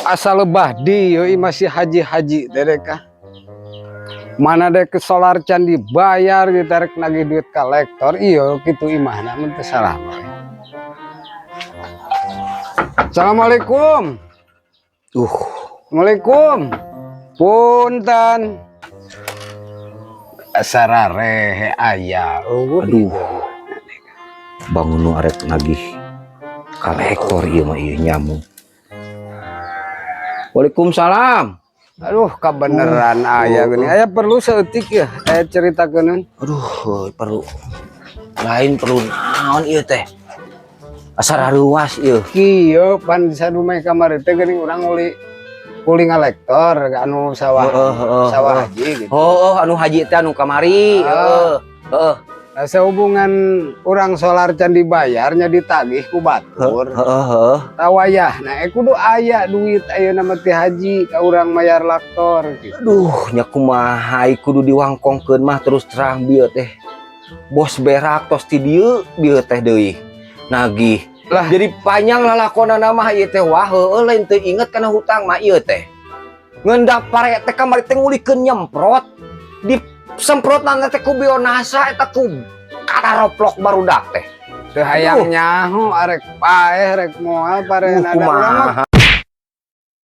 asal lebah di yoi masih haji-haji dereka. Mana dek ke solar can dibayar ditarik nagih duit kolektor iyo gitu imahna mun teu salah. Assalamualaikum. Assalamualaikum. Punten. Sarare aya. Aduh. Bangun nu arek nagih kolektor ieu mah ieu nyamuk. Waalaikumsalam. Aduh, kabeneran aya gini. Aya perlu saeutik ya, aya ceritakeun. Aduh, perlu naon ieu teh? Asar ruas ieu. Kieu pan sadumeh kamari teh geuning urang uli ngalektor anu sawah haji gitu. Anu haji teh anu kamari. Heeh. Sehubungan urang solar can dibayarnya ditagih ku batur. Tawayah, nah kudu aya duit ayeuna mah teh haji ka urang mayar laktor gitu. Aduh, nya kumaha kudu diwangkongkeun mah terus terang bieu teh. Bos berak tos ti dieu teh deui. Nagih. Lah jadi panjang lalakonana mah ieu teh wah heueuh lain teu inget kana hutang mah ieu teh. Ngeundak pare teh kamari teh ngulikeun nyemprot. Semprotna teh ku bionasa eta ku kararoplok barudak teh. Teu hayang nyaho arek paeh rek moal parehan ada urang mah